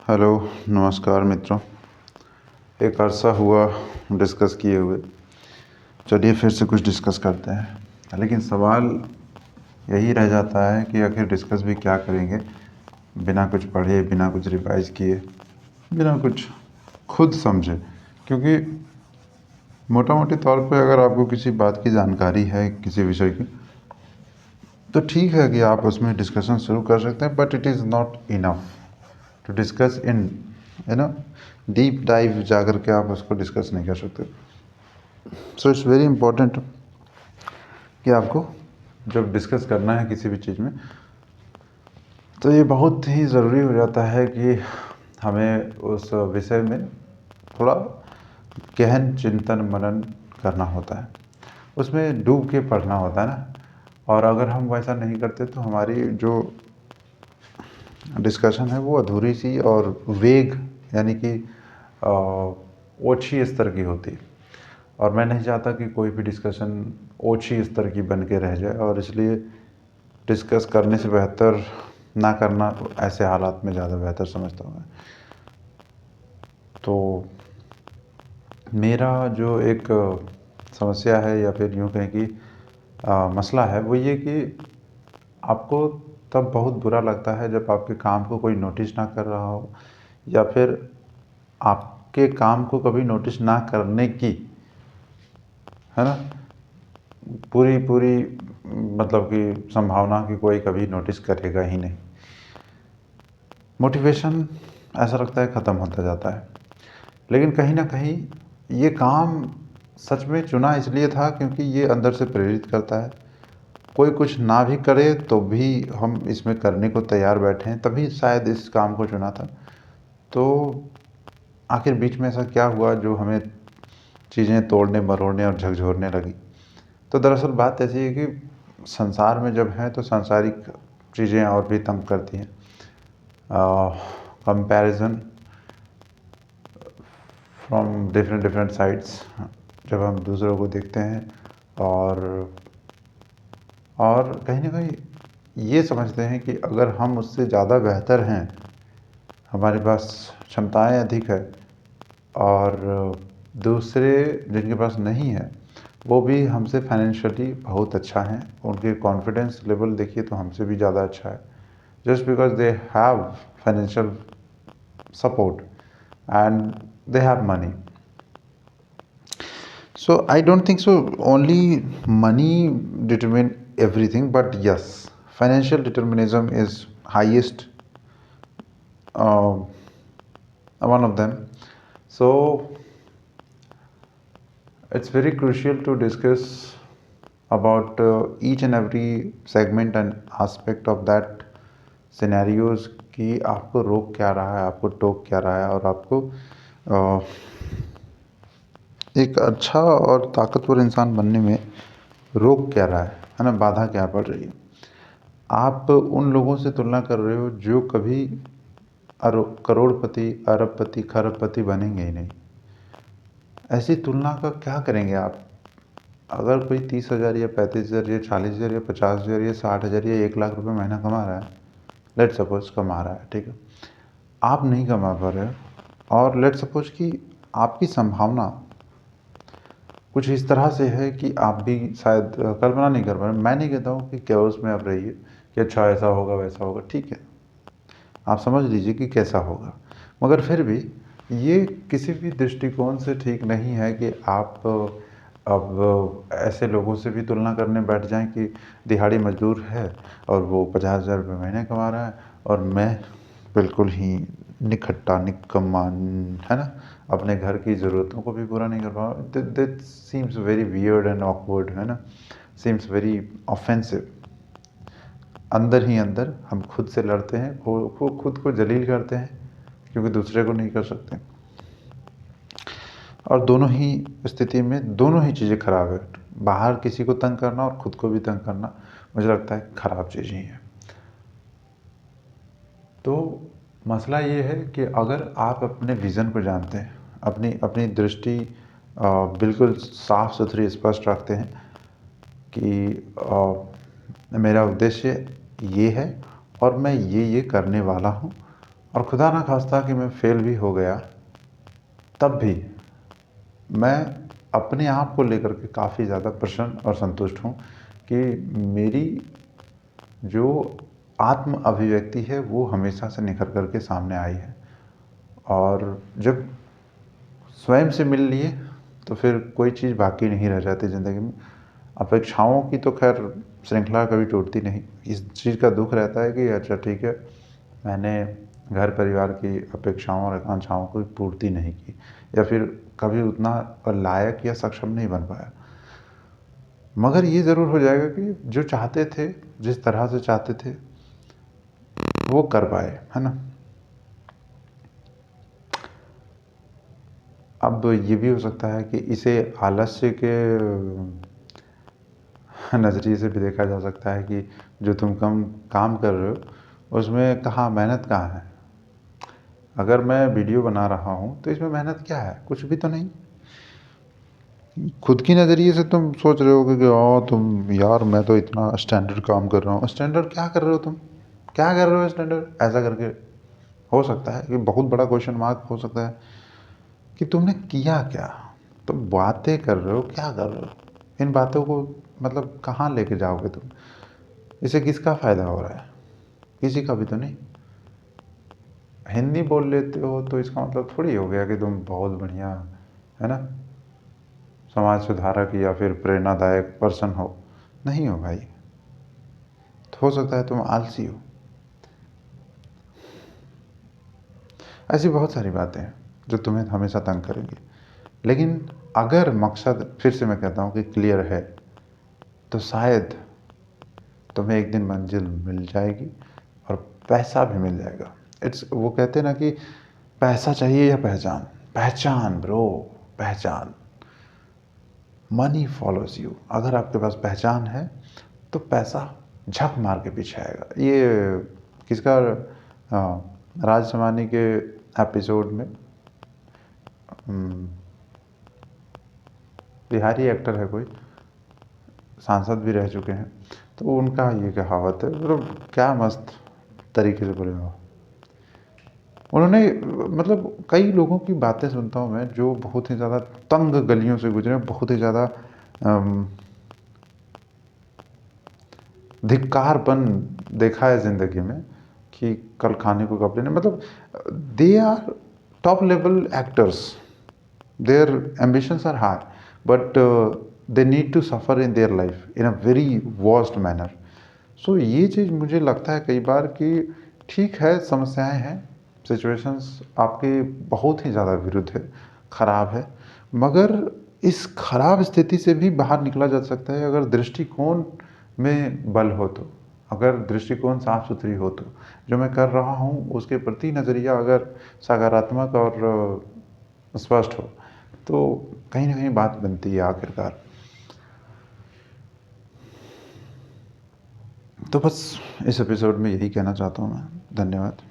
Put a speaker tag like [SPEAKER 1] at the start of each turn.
[SPEAKER 1] Hello, नमस्कार मित्रों। एक अरसा हुआ डिस्कस किए हुए। चलिए फिर से कुछ डिस्कस करते हैं, लेकिन सवाल यही रह जाता है कि आखिर डिस्कस भी क्या करेंगे, बिना कुछ पढ़े, बिना कुछ रिवाइज किए, बिना कुछ खुद समझे। क्योंकि मोटा मोटी तौर पे अगर आपको किसी बात की जानकारी है, किसी विषय की, तो ठीक है कि आप उसमें डिस्कशन शुरू कर सकते हैं, but it is not enough to discuss in deep dive जा कर के आप उसको डिस्कस नहीं कर सकते। सो इट्स वेरी इंपॉर्टेंट कि आपको जब डिस्कस करना है किसी भी चीज़ में, तो ये बहुत ही ज़रूरी हो जाता है कि हमें उस विषय में थोड़ा गहन चिंतन मनन करना होता है, उसमें डूब के पढ़ना होता है ना। और अगर हम वैसा नहीं करते तो हमारी जो डिस्कशन है वो अधूरी सी और वेग, यानी कि ओछी स्तर की होती है। और मैं नहीं चाहता कि कोई भी डिस्कशन ओछी स्तर की बन के रह जाए, और इसलिए डिस्कस करने से बेहतर ना करना ऐसे हालात में ज़्यादा बेहतर समझता हूँ मैं। तो मेरा जो एक समस्या है, या फिर यूँ कहें कि मसला है, वो ये कि आपको तब बहुत बुरा लगता है जब आपके काम को कोई नोटिस ना कर रहा हो, या फिर आपके काम को कभी नोटिस ना करने की, है ना, पूरी पूरी मतलब कि संभावना कि कोई कभी नोटिस करेगा ही नहीं। मोटिवेशन ऐसा लगता है ख़त्म होता जाता है। लेकिन कहीं ना कहीं ये काम सच में चुना इसलिए था क्योंकि ये अंदर से प्रेरित करता है। कोई कुछ ना भी करे तो भी हम इसमें करने को तैयार बैठे हैं, तभी शायद इस काम को चुना था। तो आखिर बीच में ऐसा क्या हुआ जो हमें चीज़ें तोड़ने मरोड़ने और झकझोरने लगी। तो दरअसल बात ऐसी है कि संसार में जब हैं तो सांसारिक चीज़ें और भी तंग करती हैं। Comparison from different different sides, जब हम दूसरों को देखते हैं और कहीं ना कहीं ये समझते हैं कि अगर हम उससे ज़्यादा बेहतर हैं, हमारे पास क्षमताएं अधिक है, और दूसरे जिनके पास नहीं है वो भी हमसे फाइनेंशियली बहुत अच्छा हैं, उनके कॉन्फिडेंस लेवल देखिए तो हमसे भी ज़्यादा अच्छा है, just because they have financial support and they have money. So I don't think so only money determine everything, but yes, financial determinism is highest one of them. So it's very crucial to discuss about each and every segment and aspect of that scenarios कि आपको रोक क्या रहा है, आपको टोक क्या रहा है, और आपको एक अच्छा और ताकतवर इंसान बनने में रोक क्या रहा है ना, बाधा क्या पड़ रही है। आप उन लोगों से तुलना कर रहे हो जो कभी करोड़पति, अरबपति, खरबपति बनेंगे ही नहीं। ऐसी तुलना का क्या करेंगे आप? अगर कोई 30,000 या 35,000 या 40,000 या 50,000 या 60,000 या 1 लाख रुपए महीना कमा रहा है, लेट सपोज कमा रहा है, ठीक है, आप नहीं कमा पा रहे हो, और लेट सपोज कि आपकी संभावना कुछ इस तरह से है कि आप भी शायद कल्पना नहीं कर पा रहे। मैं नहीं कहता हूँ कि कैओस में आप रहिए कि अच्छा ऐसा होगा वैसा होगा, ठीक है, आप समझ लीजिए कि कैसा होगा, मगर फिर भी ये किसी भी दृष्टिकोण से ठीक नहीं है कि आप अब ऐसे लोगों से भी तुलना करने बैठ जाएं कि दिहाड़ी मजदूर है और वो 50,000 रुपये महीने कमा रहा है, और मैं बिल्कुल ही निखट्टा निकम्मा, है ना, अपने घर की ज़रूरतों को भी पूरा नहीं कर पा रहा। That seems very weird and awkward, है ना, सीम्स वेरी ऑफेंसिव। अंदर ही अंदर हम खुद से लड़ते हैं, वो खुद को जलील करते हैं क्योंकि दूसरे को नहीं कर सकते। और दोनों ही स्थिति में दोनों ही चीज़ें खराब है। बाहर किसी को तंग करना और खुद को भी तंग करना, मुझे लगता है ख़राब चीज़ ही है। तो मसला ये है कि अगर आप अपने विज़न को जानते हैं, अपनी अपनी दृष्टि बिल्कुल साफ़ सुथरी स्पष्ट रखते हैं कि मेरा उद्देश्य ये है और मैं ये करने वाला हूँ, और खुदा ना खास्ता कि मैं फेल भी हो गया, तब भी मैं अपने आप को लेकर के काफ़ी ज़्यादा प्रसन्न और संतुष्ट हूँ कि मेरी जो आत्म अभिव्यक्ति है वो हमेशा से निखर कर के सामने आई है। और जब स्वयं से मिल लिए तो फिर कोई चीज़ बाकी नहीं रह जाती ज़िंदगी में। अपेक्षाओं की तो खैर श्रृंखला कभी टूटती नहीं। इस चीज़ का दुःख रहता है कि अच्छा ठीक है, मैंने घर परिवार की अपेक्षाओं और आकांक्षाओं की पूर्ति नहीं की, या फिर कभी उतना लायक या सक्षम नहीं बन पाया। मगर ये ज़रूर हो जाएगा कि जो चाहते थे, जिस तरह से चाहते थे, वो कर पाए, है ना? अब ये भी हो सकता है कि इसे आलस्य के नज़रिए से भी देखा जा सकता है कि जो तुम कम काम कर रहे हो उसमें कहाँ मेहनत कहाँ है। अगर मैं वीडियो बना रहा हूँ तो इसमें मेहनत क्या है? कुछ भी तो नहीं। खुद की नज़रिए से तुम सोच रहे होगे कि तुम यार मैं तो इतना स्टैंडर्ड काम कर रहा हूँ। स्टैंडर्ड क्या कर रहे हो तुम? क्या कर रहे हो स्टैंडर्ड? ऐसा करके हो सकता है कि बहुत बड़ा क्वेश्चन मार्क हो सकता है कि तुमने किया क्या? तुम बातें कर रहे हो, क्या कर रहे हो? इन बातों को मतलब कहाँ लेके जाओगे तुम? इससे किसका फ़ायदा हो रहा है? किसी का भी तो नहीं। हिंदी बोल लेते हो तो इसका मतलब थोड़ी हो गया कि तुम बहुत बढ़िया, है ना, समाज सुधारक या फिर प्रेरणादायक पर्सन हो। नहीं हो भाई। तो हो सकता है तुम आलसी हो। ऐसी बहुत सारी बातें हैं जो तुम्हें हमेशा तंग करेंगी। लेकिन अगर मकसद, फिर से मैं कहता हूँ कि क्लियर है, तो शायद तुम्हें एक दिन मंजिल मिल जाएगी और पैसा भी मिल जाएगा। वो कहते हैं ना कि पैसा चाहिए या पहचान? पहचान ब्रो, पहचान। Money follows you. अगर आपके पास पहचान है तो पैसा झक मार के पीछे आएगा। ये किसका, राज शमानी के एपिसोड में, बिहारी एक्टर है कोई, सांसद भी रह चुके हैं, तो उनका ये कहावत है, मतलब क्या मस्त तरीके से बोले हो। उन्होंने, मतलब कई लोगों की बातें सुनता हूँ मैं जो बहुत ही ज़्यादा तंग गलियों से गुजरे, बहुत ही ज़्यादा धिक्कारपन देखा है ज़िंदगी में कि कल खाने को कपड़े नहीं, मतलब they are top level actors, their ambitions are high, but they need to suffer in their life in a very worst manner. So ये चीज़ मुझे लगता है कई बार कि ठीक है, समस्याएं हैं, सिचुएशंस आपके बहुत ही ज़्यादा विरुद्ध है, ख़राब है, मगर इस खराब स्थिति से भी बाहर निकला जा सकता है अगर दृष्टिकोण में बल हो तो, अगर दृष्टिकोण साफ सुथरी हो तो। जो मैं कर रहा हूँ उसके प्रति नज़रिया अगर सकारात्मक और स्पष्ट हो तो कहीं ना कहीं बात बनती है आखिरकार। तो बस इस एपिसोड में यही कहना चाहता हूँ मैं। धन्यवाद।